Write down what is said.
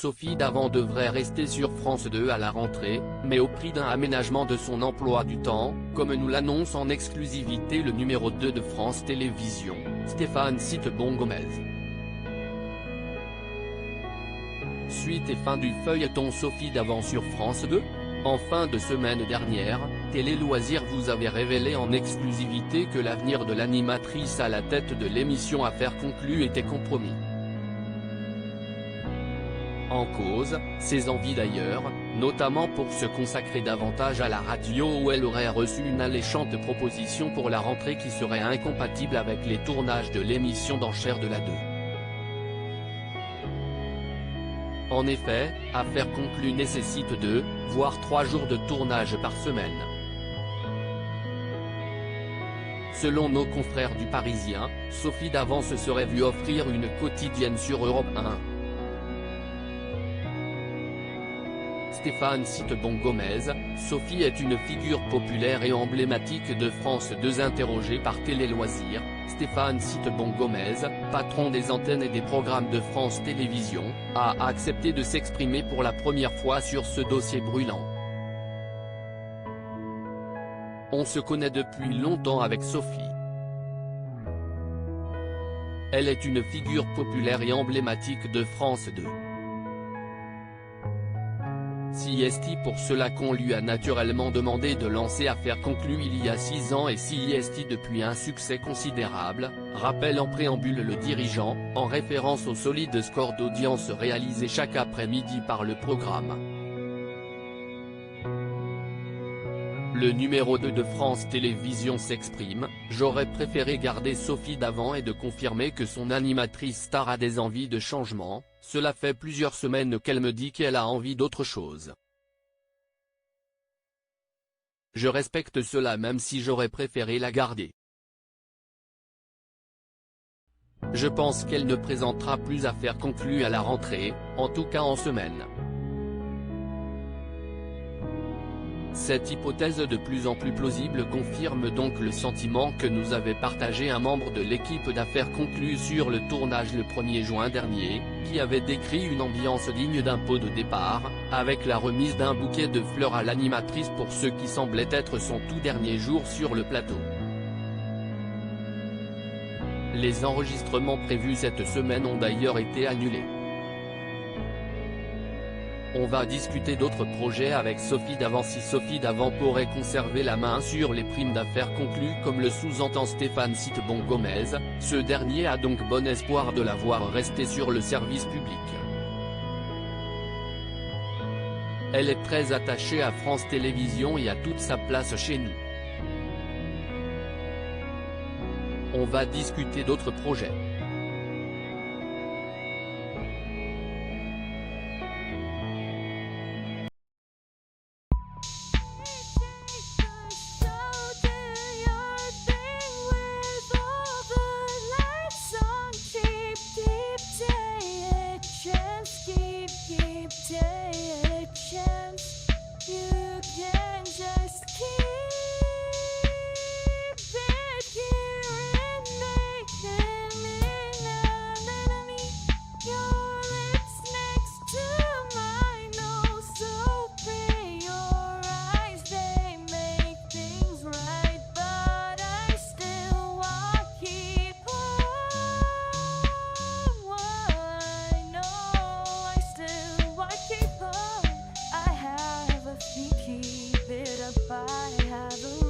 Sophie Davant devrait rester sur France 2 à la rentrée, mais au prix d'un aménagement de son emploi du temps, comme nous l'annonce en exclusivité le numéro 2 de France Télévisions, Stéphane Citebon-Gomez. Suite et fin du feuilleton Sophie Davant sur France 2. En fin de semaine dernière, Télé Loisirs vous avait révélé en exclusivité que l'avenir de l'animatrice à la tête de l'émission Affaires conclues était compromis. En cause, ses envies d'ailleurs, notamment pour se consacrer davantage à la radio où elle aurait reçu une alléchante proposition pour la rentrée qui serait incompatible avec les tournages de l'émission d'enchères de la 2. En effet, Affaires conclues nécessite 2, voire 3 jours de tournage par semaine. Selon nos confrères du Parisien, Sophie Davant se serait vue offrir une quotidienne sur Europe 1. Stéphane Citebon-Gomez, Sophie est une figure populaire et emblématique de France 2. Interrogé par Télé Loisirs, Stéphane Citebon-Gomez, patron des antennes et des programmes de France Télévisions, a accepté de s'exprimer pour la première fois sur ce dossier brûlant. On se connaît depuis longtemps avec Sophie. Elle est une figure populaire et emblématique de France 2. C'est pour cela qu'on lui a naturellement demandé de lancer Affaires conclues il y a 6 ans et c'est depuis un succès considérable, rappelle en préambule le dirigeant, en référence au solide score d'audience réalisé chaque après-midi par le programme. Le numéro 2 de France Télévisions s'exprime, j'aurais préféré garder Sophie Davant et de confirmer que son animatrice star a des envies de changement, cela fait plusieurs semaines qu'elle me dit qu'elle a envie d'autre chose. Je respecte cela même si j'aurais préféré la garder. Je pense qu'elle ne présentera plus Affaires conclues à la rentrée, en tout cas en semaine. Cette hypothèse de plus en plus plausible confirme donc le sentiment que nous avait partagé un membre de l'équipe d'Affaires conclues sur le tournage le 1er juin dernier, qui avait décrit une ambiance digne d'un pot de départ, avec la remise d'un bouquet de fleurs à l'animatrice pour ce qui semblait être son tout dernier jour sur le plateau. Les enregistrements prévus cette semaine ont d'ailleurs été annulés. On va discuter d'autres projets avec Sophie Davant. Si Sophie Davant pourrait conserver la main sur les primes d'Affaires conclues comme le sous-entend Stéphane Citebon-Gomez, ce dernier a donc bon espoir de la voir rester sur le service public. Elle est très attachée à France Télévisions et a toute sa place chez nous. On va discuter d'autres projets. Keep it up, I have a